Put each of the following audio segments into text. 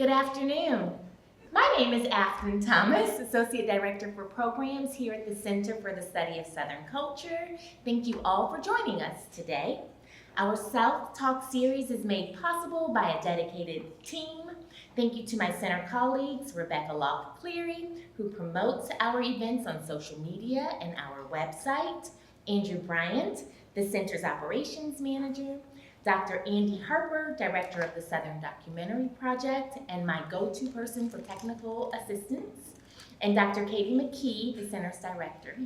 Good afternoon. My name is Afton Thomas, Associate Director for Programs here at the Center for the Study of Southern Culture. Thank you all for joining us today. Our SouthTalks series is made possible by a dedicated team. Thank you to my center colleagues, Rebecca Loft-Cleary, who promotes our events on social media and our website, Andrew Bryant, the center's operations manager, Dr. Andy Harper, director of the Southern Documentary Project, and my go-to person for technical assistance, and Dr. Katie McKee, the center's director.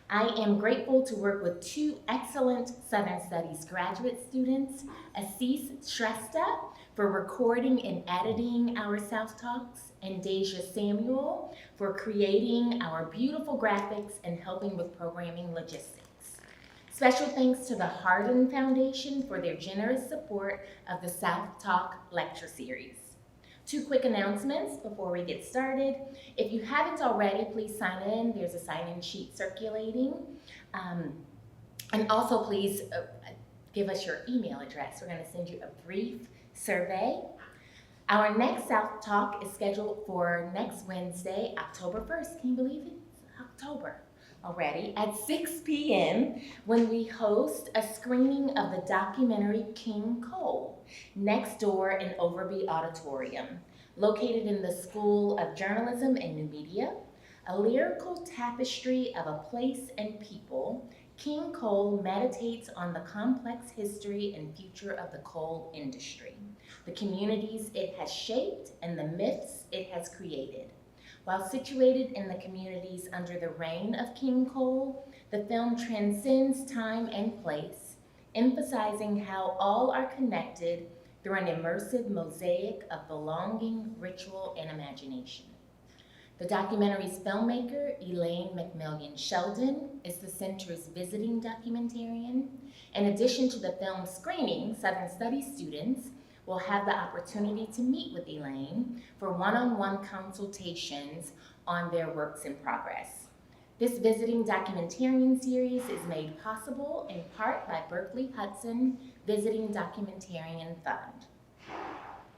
I am grateful to work with two excellent Southern Studies graduate students, Assis Shrestha for recording and editing our SouthTalks, and Deja Samuel for creating our beautiful graphics and helping with programming logistics. Special thanks to the Hardin Foundation for their generous support of the SouthTalk lecture series. Two quick announcements before we get started. If you haven't already, please sign in. There's a sign-in sheet circulating. And also please give us your email address. We're going to send you a brief survey. Our next SouthTalk is scheduled for next Wednesday, October 1st. Can you believe it? It's October already, at 6 p.m. when we host a screening of the documentary King Cole next door in Overby Auditorium, located in the School of Journalism and New Media. A lyrical tapestry of a place and people, King Cole meditates on the complex history and future of the coal industry, the communities it has shaped, and the myths it has created. While situated in the communities under the reign of King Cole, the film transcends time and place, emphasizing how all are connected through an immersive mosaic of belonging, ritual, and imagination. The documentary's filmmaker, Elaine McMillian Sheldon, is the center's visiting documentarian. In addition to the film screening, Southern Studies students will have the opportunity to meet with Elaine for one-on-one consultations on their works in progress. This visiting documentarian series is made possible in part by Berkeley Hudson Visiting Documentarian Fund.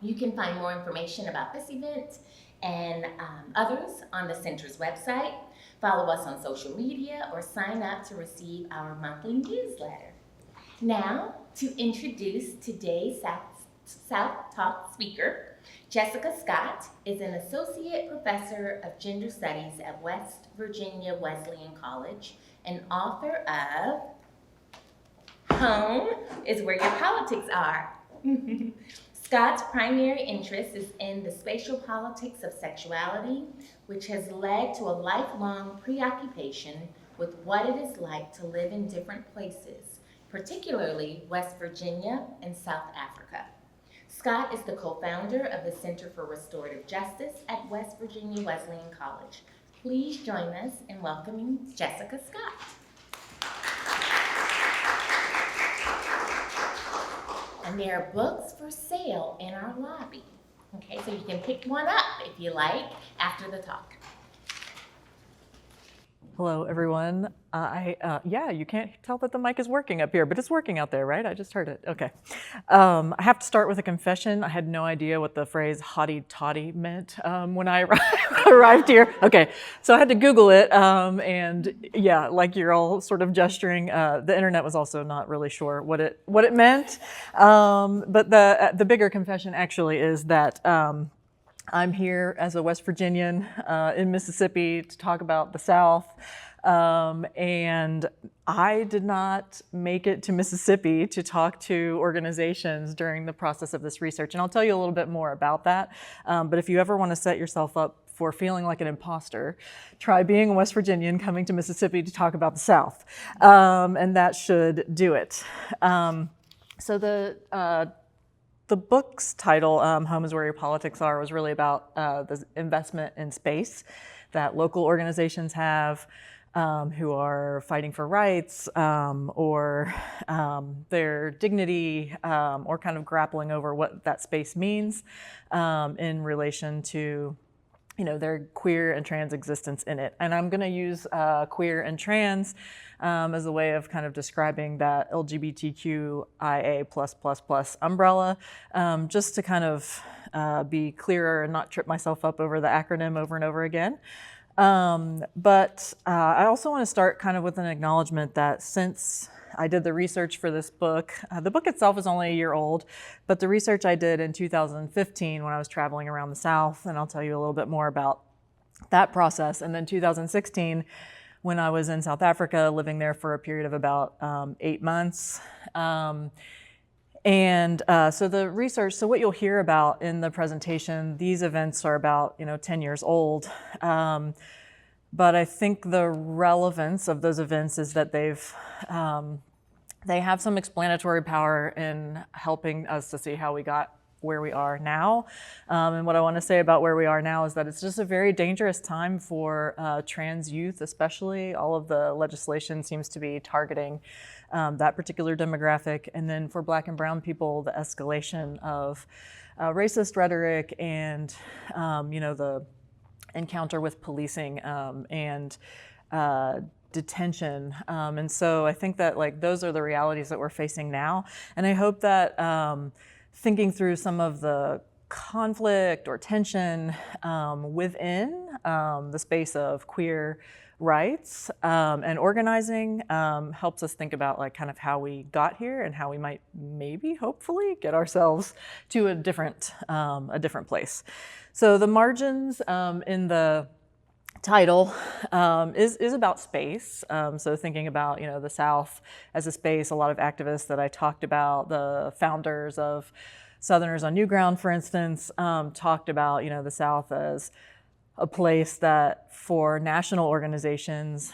You can find more information about this event and others on the center's website. Follow us on social media or sign up to receive our monthly newsletter. Now, to introduce today's SouthTalk speaker, Jessica Scott is an associate professor of gender studies at West Virginia Wesleyan College and author of Home is Where Your Politics Are. Scott's primary interest is in the spatial politics of sexuality, which has led to a lifelong preoccupation with what it is like to live in different places, particularly West Virginia and South Africa. Scott is the co-founder of the Center for Restorative Justice at West Virginia Wesleyan College. Please join us in welcoming Jessica Scott. And there are books for sale in our lobby. Okay, so you can pick one up if you like after the talk. Hello, everyone. Yeah, you can't tell that the mic is working up here, but it's working out there, right? I just heard it. Okay. I have to start with a confession. I had no idea what the phrase hotty toddy meant when I arrived here. Okay, so I had to Google it, and yeah, like you're all sort of gesturing, the internet was also not really sure what it meant. But the bigger confession actually is that I'm here as a West Virginian in Mississippi to talk about the South, and I did not make it to Mississippi to talk to organizations during the process of this research, and I'll tell you a little bit more about that. But if you ever want to set yourself up for feeling like an imposter, try being a West Virginian coming to Mississippi to talk about the South, and that should do it. So the book's title, Home is Where Your Politics Are, was really about the investment in space that local organizations have who are fighting for rights or their dignity or kind of grappling over what that space means in relation to their queer and trans existence in it. And I'm going to use queer and trans as a way of kind of describing that LGBTQIA+++ umbrella, just to kind of be clearer and not trip myself up over the acronym over and over again. But I also want to start kind of with an acknowledgement that since I did the research for this book, the book itself is only a year old, but the research I did in 2015 when I was traveling around the South, and I'll tell you a little bit more about that process, and then 2016 when I was in South Africa, living there for a period of about 8 months. So the research, so what you'll hear about in the presentation, these events are about 10 years old. But I think the relevance of those events is that they have some explanatory power in helping us to see how we got where we are now. And what I want to say about where we are now is that it's just a very dangerous time for trans youth, especially. All of the legislation seems to be targeting that particular demographic. And then for Black and brown people, the escalation of racist rhetoric and the encounter with policing and detention. And so I think that those are the realities that we're facing now. And I hope that thinking through some of the conflict or tension within the space of queer rights and organizing helps us think about kind of how we got here and how we might maybe hopefully get ourselves to a different place. So the margins in the title is about space. So thinking about the South as a space, a lot of activists that I talked about, the founders of Southerners on New Ground, for instance, talked about the South as a place that for national organizations,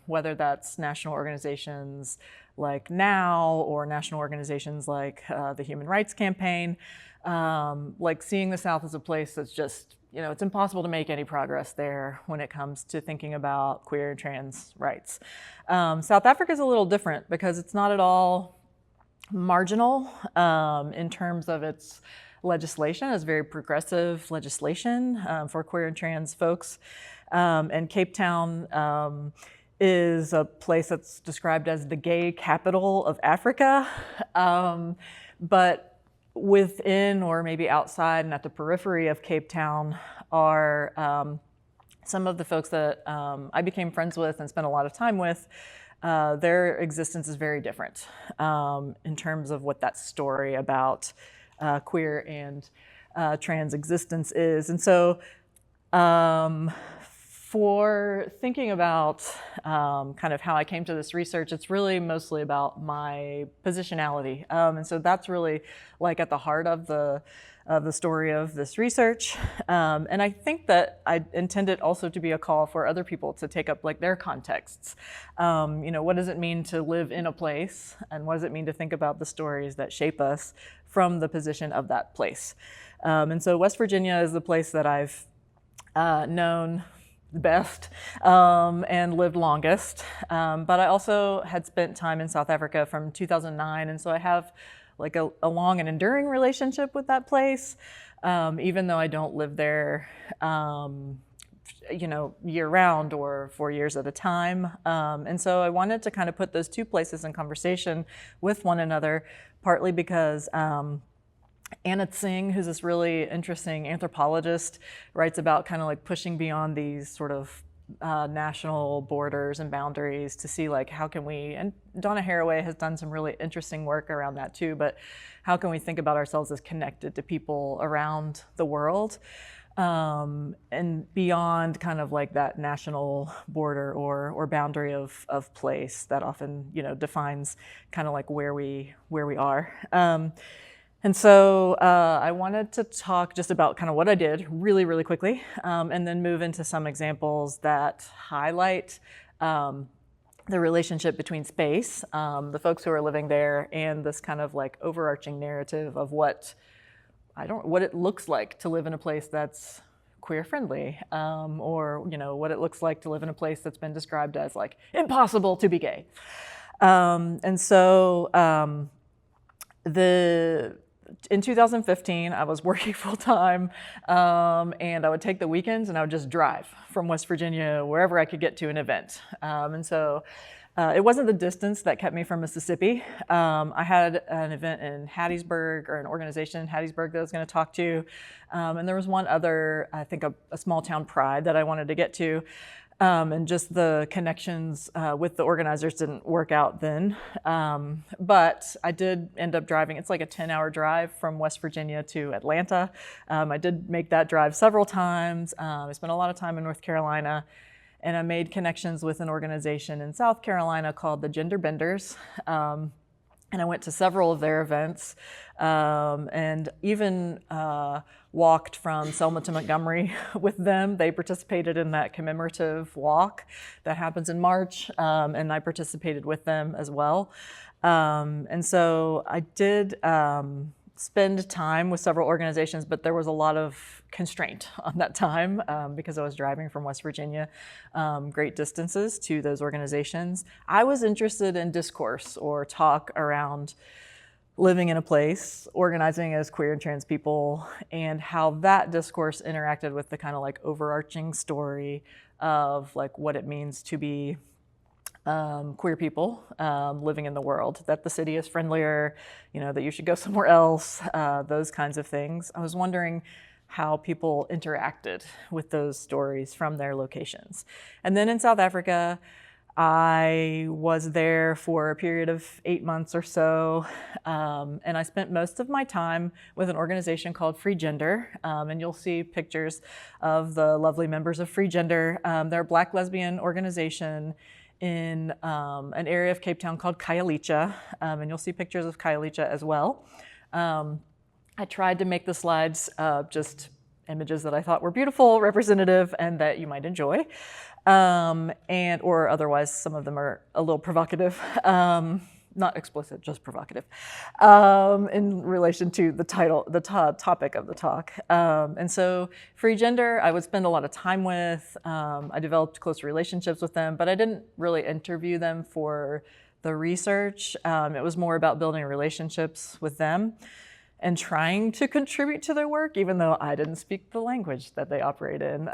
whether that's national organizations like NOW or national organizations like the Human Rights Campaign, seeing the South as a place that's just, it's impossible to make any progress there when it comes to thinking about queer and trans rights. South Africa is a little different because it's not at all marginal in terms of its legislation. It's very progressive legislation for queer and trans folks. And Cape Town is a place that's described as the gay capital of Africa. But within or maybe outside and at the periphery of Cape Town are some of the folks that I became friends with and spent a lot of time with. Their existence is very different in terms of what that story about queer and trans existence is. And so for thinking about kind of how I came to this research, it's really mostly about my positionality. And so that's really at the heart of the story of this research. And I think that I intend it also to be a call for other people to take up their contexts. What does it mean to live in a place? And what does it mean to think about the stories that shape us from the position of that place? And so West Virginia is the place that I've known the best and lived longest. But I also had spent time in South Africa from 2009. And so I have a long and enduring relationship with that place, even though I don't live there, year round or 4 years at a time. And so I wanted to kind of put those two places in conversation with one another, partly because Anna Tsing, who's this really interesting anthropologist, writes about kind of pushing beyond these sort of national borders and boundaries to see how can we, and Donna Haraway has done some really interesting work around that too, but how can we think about ourselves as connected to people around the world and beyond kind of that national border or boundary of place that often defines kind of where we are. And so I wanted to talk just about kind of what I did really, really quickly, and then move into some examples that highlight the relationship between space, the folks who are living there, and this kind of overarching narrative of what it looks like to live in a place that's queer friendly, or what it looks like to live in a place that's been described as impossible to be gay. And so in 2015, I was working full time, and I would take the weekends and I would just drive from West Virginia wherever I could get to an event. And so it wasn't the distance that kept me from Mississippi. I had an event in Hattiesburg, or an organization in Hattiesburg that I was going to talk to. And there was one other, I think a small town, Pride, that I wanted to get to. And just the connections with the organizers didn't work out then. But I did end up driving. It's like a 10-hour drive from West Virginia to Atlanta. I did make that drive several times. I spent a lot of time in North Carolina. And I made connections with an organization in South Carolina called the Gender Benders. And I went to several of their events, and even walked from Selma to Montgomery with them. They participated in that commemorative walk that happens in March, and I participated with them as well. And so I did spend time with several organizations, but there was a lot of constraint on that time because I was driving from West Virginia great distances to those organizations. I was interested in discourse or talk around living in a place, organizing as queer and trans people, and how that discourse interacted with the kind of like overarching story of like what it means to be queer people living in the world, that the city is friendlier, that you should go somewhere else, those kinds of things. I was wondering how people interacted with those stories from their locations. And then in South Africa, I was there for a period of 8 months or so, and I spent most of my time with an organization called Free Gender, and you'll see pictures of the lovely members of Free Gender. They're a Black lesbian organization in an area of Cape Town called Khayelitsha, and you'll see pictures of Khayelitsha as well. I tried to make the slides just images that I thought were beautiful, representative, and that you might enjoy. Or otherwise, some of them are a little provocative, not explicit, just provocative, in relation to the title, the topic of the talk. And so Free Gender, I would spend a lot of time with. I developed close relationships with them, but I didn't really interview them for the research. It was more about building relationships with them and trying to contribute to their work, even though I didn't speak the language that they operate in.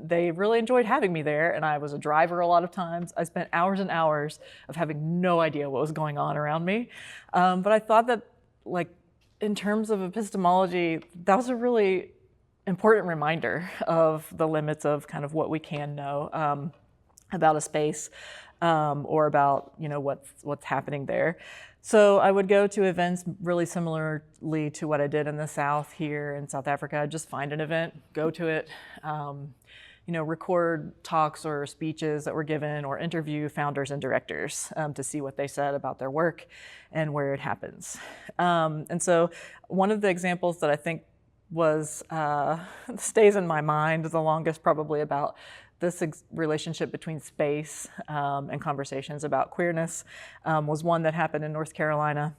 They really enjoyed having me there, and I was a driver a lot of times. I spent hours and hours of having no idea what was going on around me. But I thought that, like, in terms of epistemology, that was a really important reminder of the limits of kind of what we can know about a space or about, what's happening there. So I would go to events really similarly to what I did in the South here in South Africa. I'd just find an event, go to it, record talks or speeches that were given, or interview founders and directors to see what they said about their work and where it happens. And so one of the examples that I think stays in my mind the longest, probably, about this relationship between space and conversations about queerness was one that happened in North Carolina,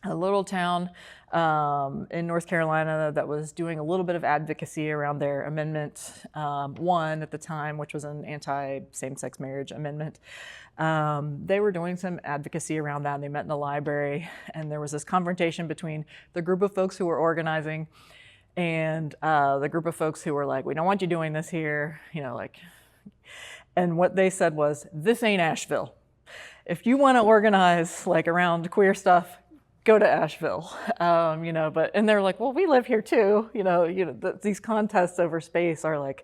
a little town in North Carolina that was doing a little bit of advocacy around their Amendment 1 at the time, which was an anti-same-sex marriage amendment. They were doing some advocacy around that, and they met in the library, and there was this confrontation between the group of folks who were organizing and the group of folks who were like, we don't want you doing this here, and what they said was, this ain't Asheville. If you want to organize around queer stuff, go to Asheville, and they're like, well, we live here too, these contests over space are like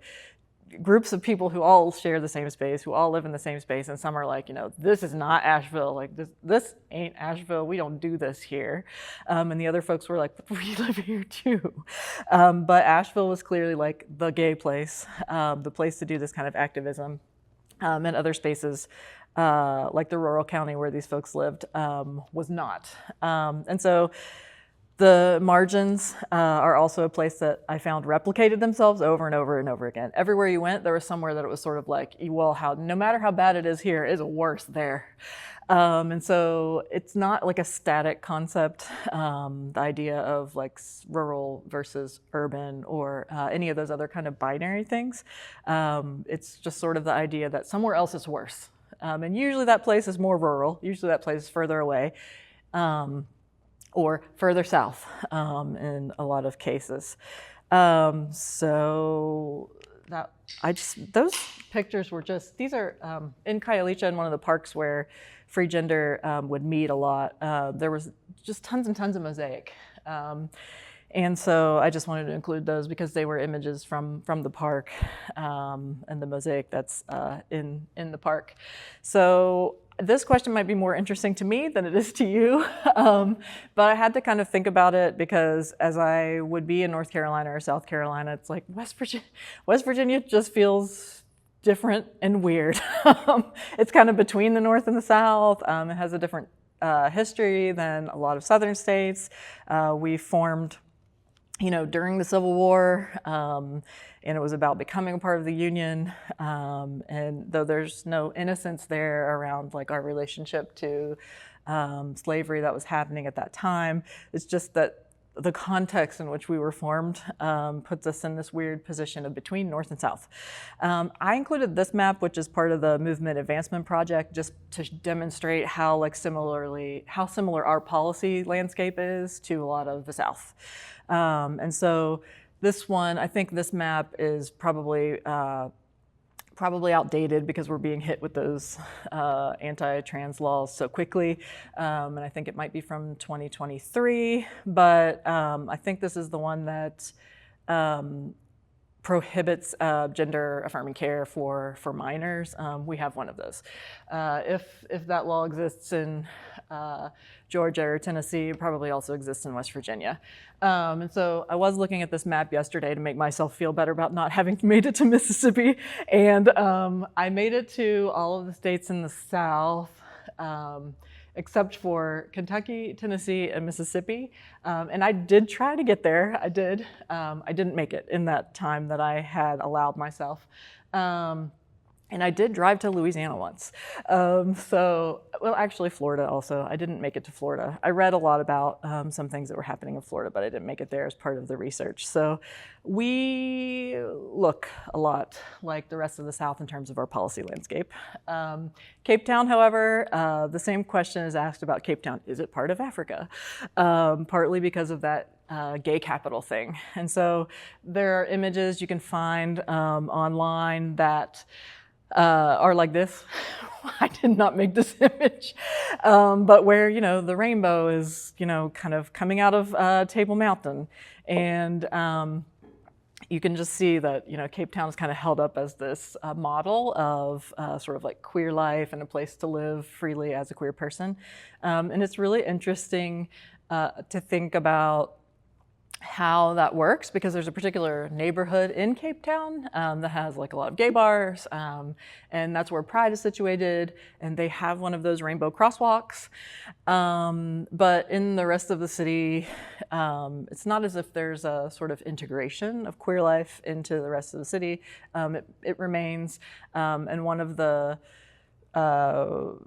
groups of people who all share the same space, who all live in the same space, and some are like, this is not Asheville, this ain't Asheville, we don't do this here. And the other folks were like, we live here too. But Asheville was clearly like the gay place, the place to do this kind of activism, and other spaces like the rural county where these folks lived was not. And so the margins are also a place that I found replicated themselves over and over and over again. Everywhere you went, there was somewhere that it was sort of like, well, no matter how bad it is here, it's worse there. And so it's not like a static concept, the idea of rural versus urban or any of those other kind of binary things. It's just sort of the idea that somewhere else is worse. And usually that place is more rural, usually that place is further away. or further south in a lot of cases. So that those pictures were just, these are in Kyalicha, in one of the parks where free gender would meet a lot. There was just tons and tons of mosaic. And so I just wanted to include those because they were images from the park and the mosaic that's in the park. So this question might be more interesting to me than it is to you, but I had to kind of think about it because as I would be in North Carolina or South Carolina, it's like West Virginia just feels different and weird. It's kind of between the North and the South. It has a different history than a lot of Southern states. We formed, during the Civil War, and it was about becoming a part of the Union. And though there's no innocence there around like our relationship to slavery that was happening at that time, it's just that the context in which we were formed puts us in this weird position of between North and South. I included this map, which is part of the Movement Advancement Project, just to demonstrate how similar our policy landscape is to a lot of the South. And so this one, I think this map is probably outdated because we're being hit with those anti-trans laws so quickly. And I think it might be from 2023, but I think this is the one that prohibits gender affirming care for minors. We have one of those. If that law exists in Georgia or Tennessee, it probably also exists in West Virginia. And so I was looking at this map yesterday to make myself feel better about not having made it to Mississippi. And I made it to all of the states in the South, except for Kentucky, Tennessee, and Mississippi. And I did try to get there. I did. I didn't make it in that time that I had allowed myself. And I did drive to Louisiana once. Actually Florida also. I didn't make it to Florida. I read a lot about some things that were happening in Florida, but I didn't make it there as part of the research. So we look a lot like the rest of the South in terms of our policy landscape. Cape Town, however, the same question is asked about Cape Town. Is it part of Africa? Partly because of that gay capital thing. And so there are images you can find online that are like this. I did not make this image, but where, the rainbow is, kind of coming out of Table Mountain. And you can just see that, Cape Town is kind of held up as this model of sort of like queer life and a place to live freely as a queer person. And it's really interesting to think about how that works, because there's a particular neighborhood in Cape Town that has like a lot of gay bars, and that's where Pride is situated, and they have one of those rainbow crosswalks. But in the rest of the city, it's not as if there's a sort of integration of queer life into the rest of the city. It remains, and one of the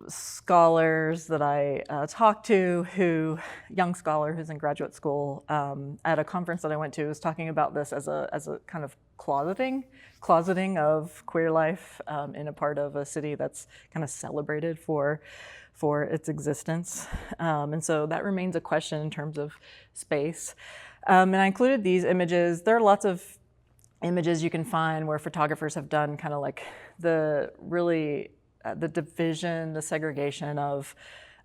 scholars that I talked to, young scholar who's in graduate school at a conference that I went to, was talking about this as a kind of closeting of queer life in a part of a city that's kind of celebrated for its existence. And so that remains a question in terms of space. And I included these images. There are lots of images you can find where photographers have done kind of like the division, the segregation of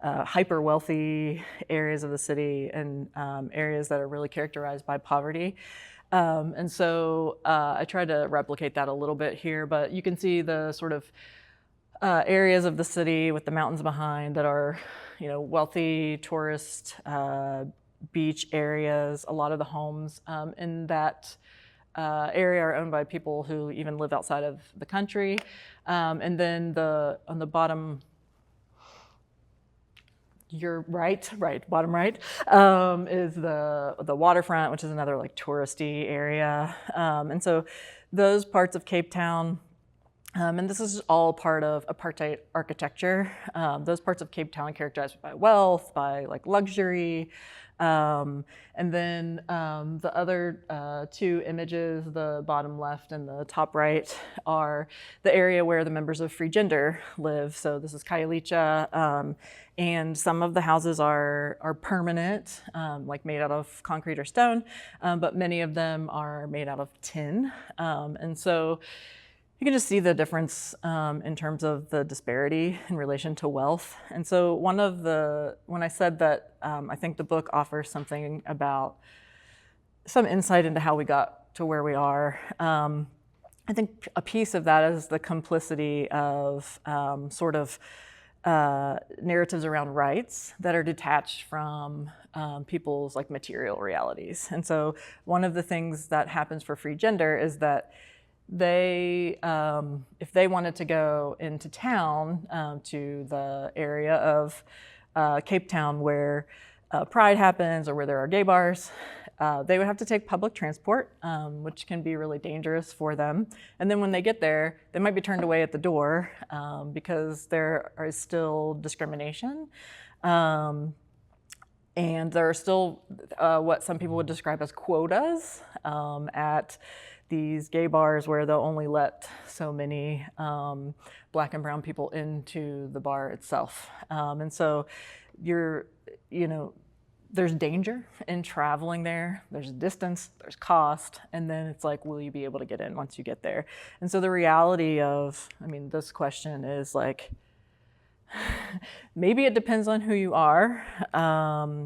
hyper wealthy areas of the city and areas that are really characterized by poverty. And so I tried to replicate that a little bit here, but you can see the sort of areas of the city with the mountains behind that are, wealthy tourist beach areas. A lot of the homes in that area are owned by people who even live outside of the country. And then on the bottom, bottom right, is the waterfront, which is another like touristy area. And so those parts of Cape Town, and this is all part of apartheid architecture. Those parts of Cape Town characterized by wealth, by like luxury, And then the other two images, the bottom left and the top right, are the area where the members of Free Gender live. So this is Khayelitsha, and some of the houses are permanent, like made out of concrete or stone, but many of them are made out of tin. And so you can just see the difference in terms of the disparity in relation to wealth. And so when I said that I think the book offers something about some insight into how we got to where we are, I think a piece of that is the complicity of sort of narratives around rights that are detached from people's like material realities. And so one of the things that happens for Free Gender is that they, if they wanted to go into town to the area of Cape Town where Pride happens or where there are gay bars, they would have to take public transport, which can be really dangerous for them. And then when they get there, they might be turned away at the door because there is still discrimination. And there are still what some people would describe as quotas at these gay bars where they'll only let so many Black and brown people into the bar itself. And so there's danger in traveling there. There's distance, there's cost, and then it's like, will you be able to get in once you get there? And so the reality of, this question is like, maybe it depends on who you are,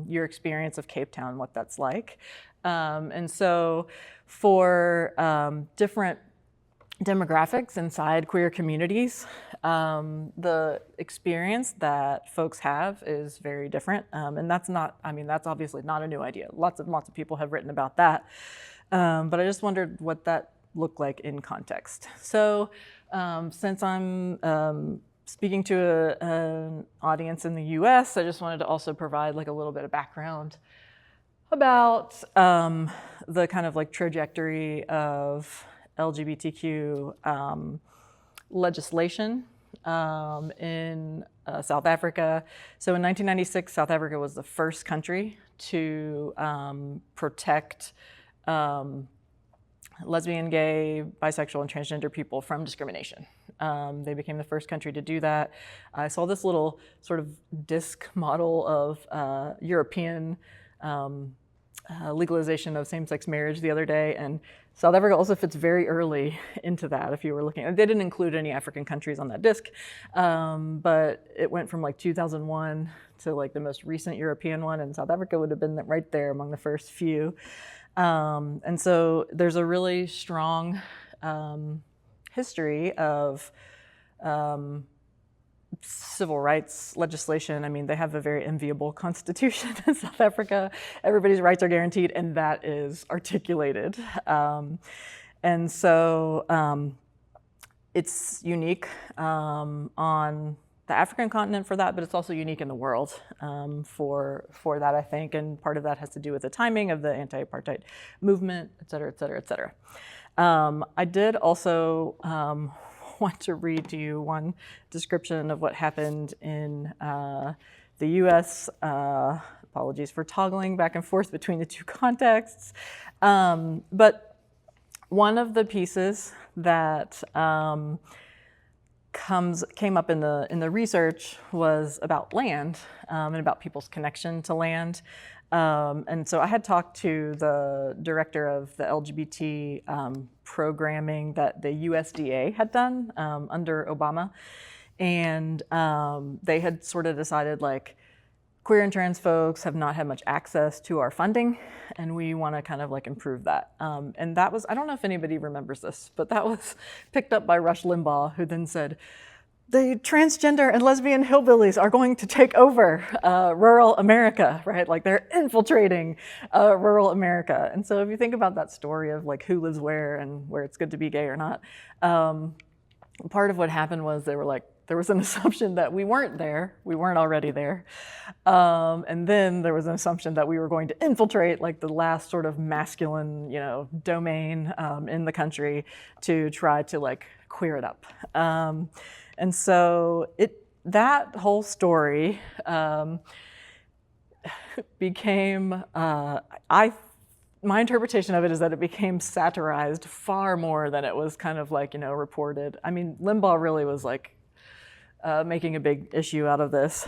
your experience of Cape Town, what that's like. And so for different demographics inside queer communities, the experience that folks have is very different. And that's obviously not a new idea. Lots of people have written about that. But I just wondered what that looked like in context. So since I'm speaking to an audience in the US, I just wanted to also provide like a little bit of background about the kind of like trajectory of LGBTQ legislation in South Africa. So in 1996, South Africa was the first country to protect lesbian, gay, bisexual, and transgender people from discrimination. They became the first country to do that. I saw this little sort of disc model of European legalization of same-sex marriage the other day, and South Africa also fits very early into that. If you were looking, they didn't include any African countries on that disc, but it went from like 2001 to like the most recent European one, and South Africa would have been right there among the first few. And so there's a really strong history of civil rights legislation. They have a very enviable constitution in South Africa. Everybody's rights are guaranteed, and that is articulated. And so it's unique on the African continent for that, but it's also unique in the world for that, I think. And part of that has to do with the timing of the anti-apartheid movement, et cetera, et cetera, et cetera. I did also want to read to you one description of what happened in the US. Apologies for toggling back and forth between the two contexts. But one of the pieces that came up in the research was about land and about people's connection to land. And so I had talked to the director of the LGBT programming that the USDA had done under Obama. And they had sort of decided like, queer and trans folks have not had much access to our funding, and we want to kind of like improve that. And that was, I don't know if anybody remembers this, but that was picked up by Rush Limbaugh, who then said, the transgender and lesbian hillbillies are going to take over rural America, right? Like they're infiltrating rural America. And so if you think about that story of like who lives where and where it's good to be gay or not, part of what happened was there was an assumption that we weren't there, we weren't already there. And then there was an assumption that we were going to infiltrate like the last sort of masculine, domain in the country to try to like queer it up. And so that whole story became, my interpretation of it is that it became satirized far more than it was kind of like, reported. I mean, Limbaugh really was like making a big issue out of this.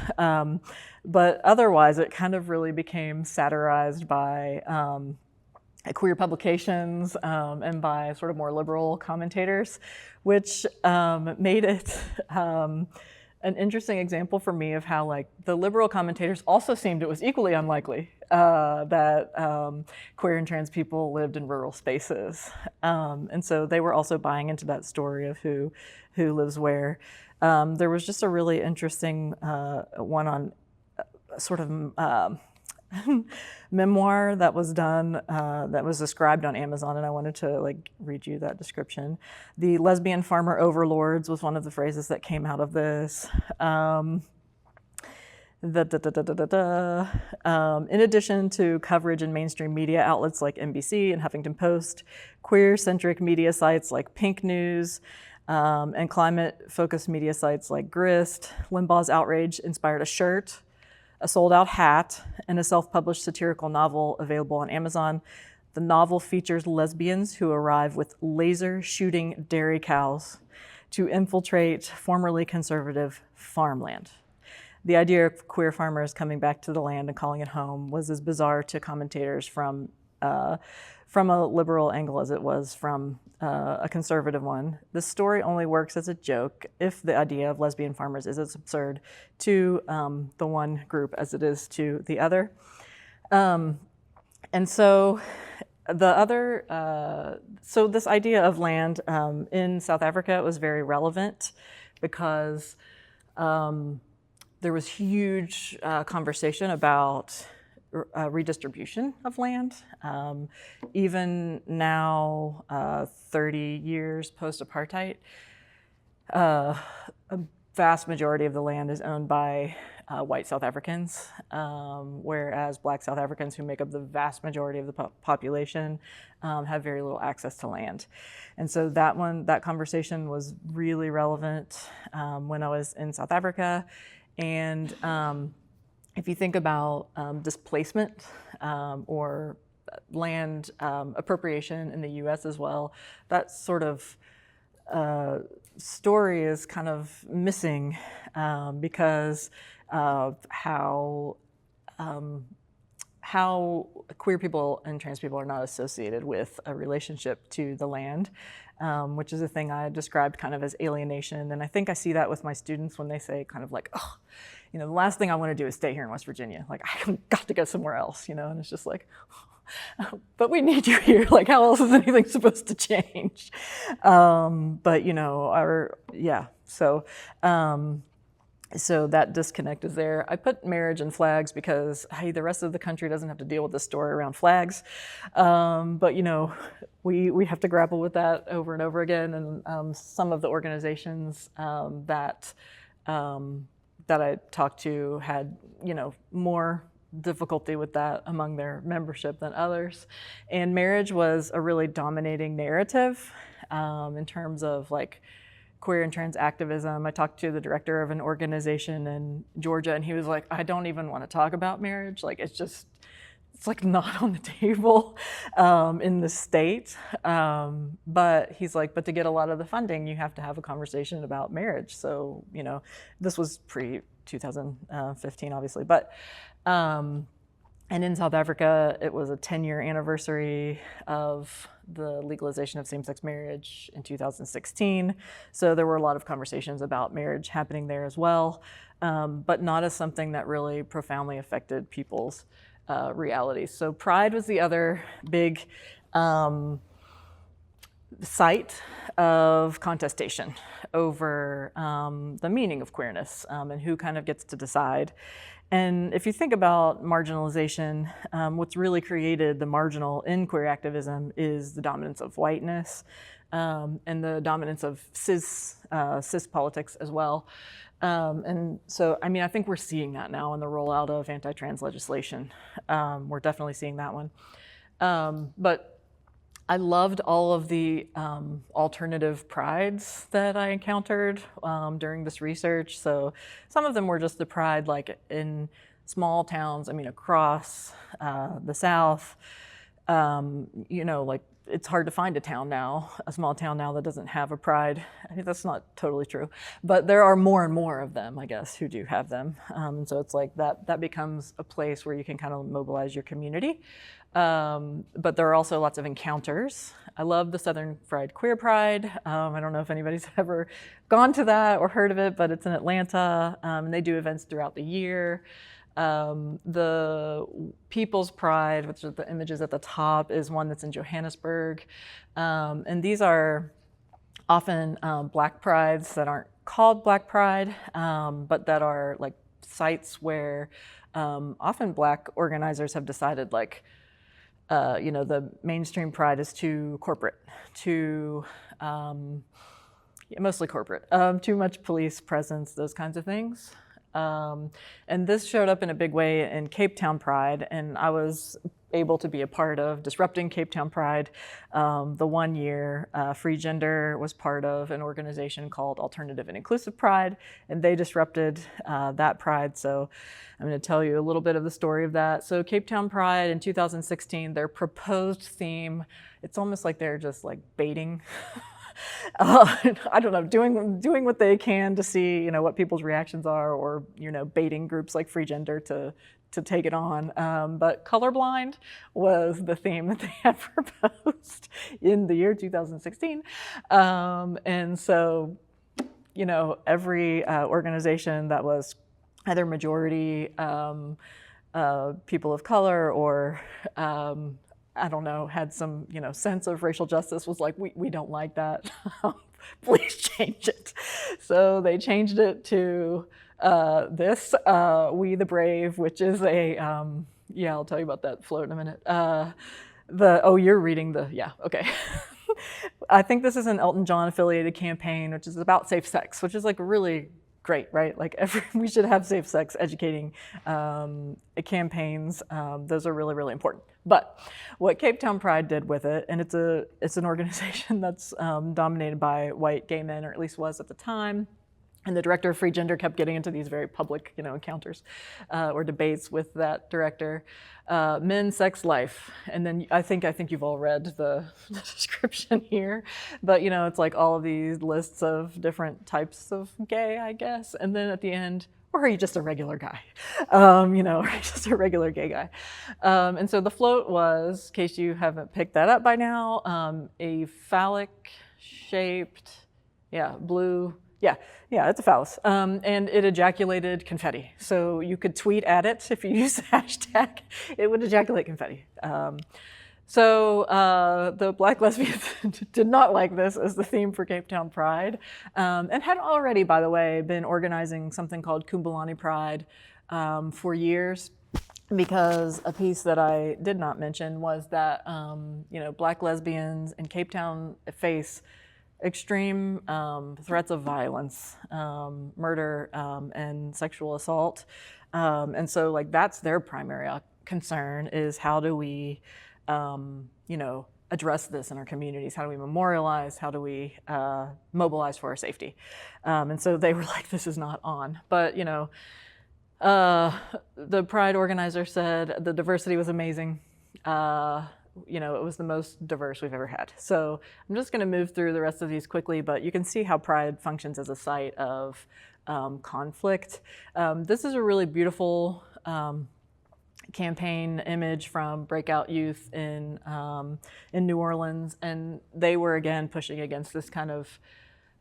But otherwise, it kind of really became satirized by queer publications and by sort of more liberal commentators, which made it an interesting example for me of how like the liberal commentators also seemed it was equally unlikely that queer and trans people lived in rural spaces. And so they were also buying into that story of who lives where. There was just a really interesting one on sort of memoir that was done, that was described on Amazon, and I wanted to like read you that description. The lesbian farmer overlords was one of the phrases that came out of this. In addition to coverage in mainstream media outlets like NBC and Huffington Post, queer-centric media sites like Pink News, and climate-focused media sites like Grist, Limbaugh's outrage inspired a shirt, a sold-out hat, and a self-published satirical novel available on Amazon. The novel features lesbians who arrive with laser-shooting dairy cows to infiltrate formerly conservative farmland. The idea of queer farmers coming back to the land and calling it home was as bizarre to commentators from a liberal angle as it was from a conservative one. The story only works as a joke if the idea of lesbian farmers is as absurd to the one group as it is to the other. And so the other, so this idea of land in South Africa was very relevant because there was huge conversation about redistribution of land. Even now, 30 years post-apartheid, a vast majority of the land is owned by white South Africans, whereas Black South Africans, who make up the vast majority of the population, have very little access to land. And so that conversation was really relevant when I was in South Africa. And if you think about displacement or land appropriation in the US as well, that sort of story is kind of missing because of how queer people and trans people are not associated with a relationship to the land, which is a thing I described kind of as alienation. And I think I see that with my students when they say kind of like, oh, the last thing I want to do is stay here in West Virginia. Like, I've got to go somewhere else, and it's just like, but we need you here. Like, how else is anything supposed to change? So that disconnect is there. I put marriage and flags because, hey, the rest of the country doesn't have to deal with the story around flags. But we have to grapple with that over and over again. And some of the organizations that I talked to had, more difficulty with that among their membership than others. And marriage was a really dominating narrative in terms of like queer and trans activism. I talked to the director of an organization in Georgia, and he was like, I don't even want to talk about marriage. Like, it's like not on the table in the state. But he's like, but to get a lot of the funding, you have to have a conversation about marriage. So, this was pre-2015, obviously. But, and in South Africa, it was a 10-year anniversary of the legalization of same-sex marriage in 2016. So there were a lot of conversations about marriage happening there as well, but not as something that really profoundly affected people's realities. So Pride was the other big site of contestation over the meaning of queerness and who kind of gets to decide. And if you think about marginalization, what's really created the marginal in queer activism is the dominance of whiteness and the dominance of cis politics as well. And so, I think we're seeing that now in the rollout of anti-trans legislation. We're definitely seeing that one. But I loved all of the alternative prides that I encountered during this research. So some of them were just the pride like in small towns, I mean, across the South, like it's hard to find a town now, a small town now that doesn't have a pride. I think that's not totally true, but there are more and more of them, I guess, who do have them. So it's like that becomes a place where you can kind of mobilize your community. But there are also lots of encounters. I love the Southern Fried Queer Pride. I don't know if anybody's ever gone to that or heard of it, but it's in Atlanta, and they do events throughout the year. The People's Pride, which are the images at the top, is one that's in Johannesburg. And these are often Black prides that aren't called Black Pride, but that are like sites where often Black organizers have decided like, the mainstream pride is too corporate, mostly corporate, too much police presence, those kinds of things. And this showed up in a big way in Cape Town Pride, and I was able to be a part of disrupting Cape Town Pride. The 1 year Free Gender was part of an organization called Alternative and Inclusive Pride, and they disrupted that pride. So I'm going to tell you a little bit of the story of that. So Cape Town Pride in 2016, their proposed theme, it's almost like they're just like baiting I don't know, doing what they can to see, what people's reactions are, or, baiting groups like Free Gender to take it on. But colorblind was the theme that they had proposed in the year 2016. And so, every organization that was either majority people of color or I don't know, had some, sense of racial justice was like, we don't like that. Please change it. So they changed it to this, We the Brave, which is a, I'll tell you about that float in a minute. You're reading okay. I think this is an Elton John affiliated campaign, which is about safe sex, which is like really great, right? Like we should have safe sex educating campaigns. Those are really, really important. But what Cape Town Pride did with it, and it's an organization that's dominated by white gay men, or at least was at the time. And the director of Free Gender kept getting into these very public, encounters or debates with that director. Men, sex, life. And then I think you've all read the description here. But, it's like all of these lists of different types of gay, I guess. And then at the end, or are you just a regular guy? Are you just a regular gay guy? And so the float was, in case you haven't picked that up by now, a phallic-shaped, blue, it's a phallus. And it ejaculated confetti. So you could tweet at it if you use the hashtag, it would ejaculate confetti. So the Black lesbians did not like this as the theme for Cape Town Pride, and had already, by the way, been organizing something called Kumbulani Pride for years, because a piece that I did not mention was that Black lesbians in Cape Town face extreme threats of violence, murder, and sexual assault. And so like that's their primary concern, is how do we address this in our communities? How do we memorialize? How do we mobilize for our safety? And so they were like, this is not on. But, the Pride organizer said the diversity was amazing. It was the most diverse we've ever had. So I'm just going to move through the rest of these quickly, but you can see how Pride functions as a site of conflict. This is a really beautiful campaign image from Breakout Youth in New Orleans, and they were again pushing against this kind of,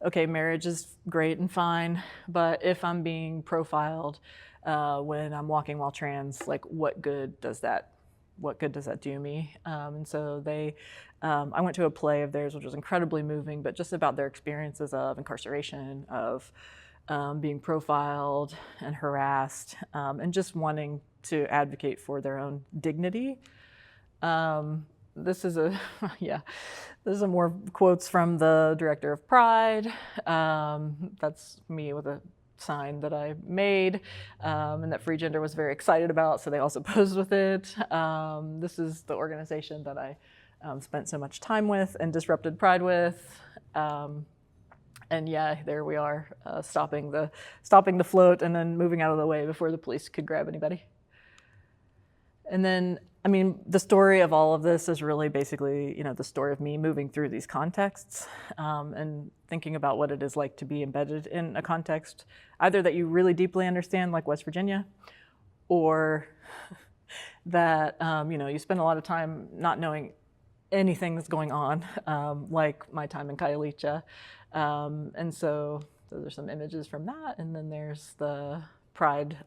okay, marriage is great and fine, but if I'm being profiled when I'm walking while trans, like what good does that do me? And so I went to a play of theirs, which was incredibly moving, but just about their experiences of incarceration, of being profiled and harassed, and just wanting to advocate for their own dignity. This is more quotes from the director of Pride. That's me with a sign that I made, and that Free Gender was very excited about, so they also posed with it. This is the organization that I spent so much time with and disrupted Pride with. And there we are, stopping the float and then moving out of the way before the police could grab anybody. And then, I mean, the story of all of this is really basically, you know, the story of me moving through these contexts and thinking about what it is like to be embedded in a context, either that you really deeply understand, like West Virginia, or that, you know, you spend a lot of time not knowing anything that's going on, like my time in Kailicha. And so those are some images from that. And then there's the pride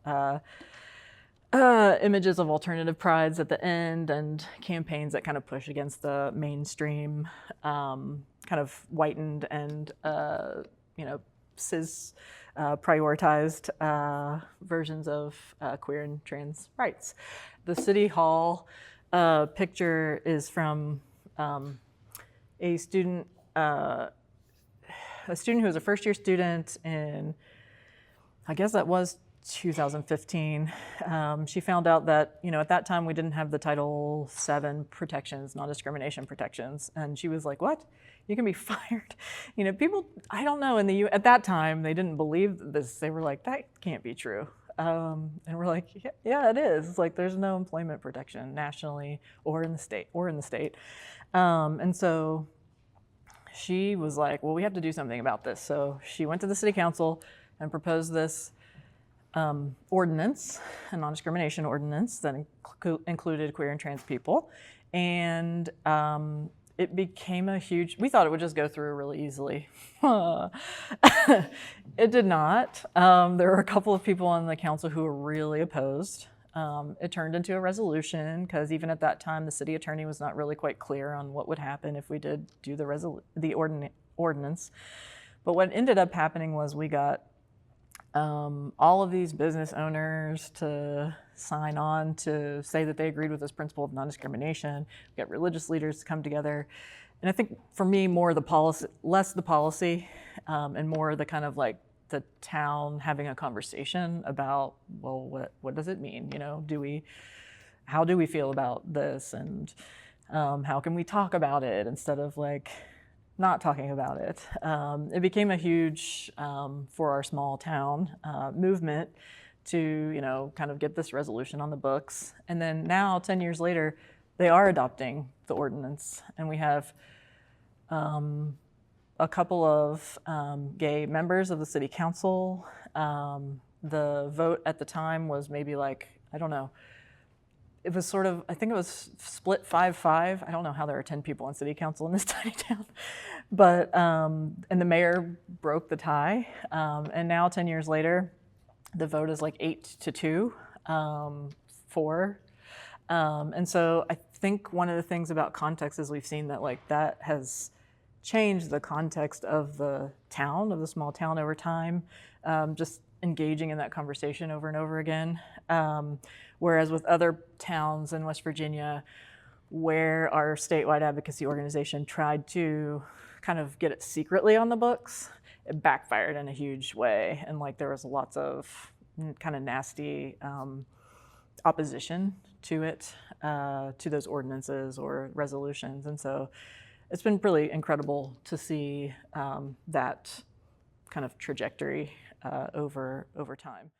images of alternative prides at the end and campaigns that kind of push against the mainstream, kind of whitened and, you know, cis prioritized versions of queer and trans rights. The City Hall picture is from a student who was a first-year student in, I guess that was 2015. She found out that, you know, at that time we didn't have the Title VII protections, non-discrimination protections, and she was like, "What? You can be fired?" You know, people, I don't know, at that time they didn't believe this. They were like, "That can't be true." And we're like, yeah, it is. It's like there's no employment protection nationally or in the state. And so she was like, well, we have to do something about this. So she went to the city council and proposed this ordinance, a non-discrimination ordinance that included queer and trans people. And it became we thought it would just go through really easily. It did not. There were a couple of people on the council who were really opposed. It turned into a resolution because even at that time, the city attorney was not really quite clear on what would happen if we did do the ordinance. But what ended up happening was we got all of these business owners to sign on to say that they agreed with this principle of non-discrimination. We got religious leaders to come together. And I think for me, less the policy and more the kind of like the town having a conversation about, well, what does it mean? You know, how do we feel about this? And how can we talk about it instead of like not talking about it? It became a huge, for our small town, movement to, you know, kind of get this resolution on the books. And then now, 10 years later, they are adopting the ordinance. And we have a couple of gay members of the city council. The vote at the time was maybe like, I don't know, it was sort of, I think it was split 5-5. I don't know how there are 10 people on city council in this tiny town. But, and the mayor broke the tie. And now 10 years later, the vote is like 8-2 for. And so I think one of the things about context is we've seen that like that has changed the context of the town, of the small town over time, just engaging in that conversation over and over again. Whereas with other towns in West Virginia, where our statewide advocacy organization tried to kind of get it secretly on the books, it backfired in a huge way. And like there was lots of kind of nasty opposition to it, to those ordinances or resolutions. And so it's been really incredible to see that kind of trajectory over time.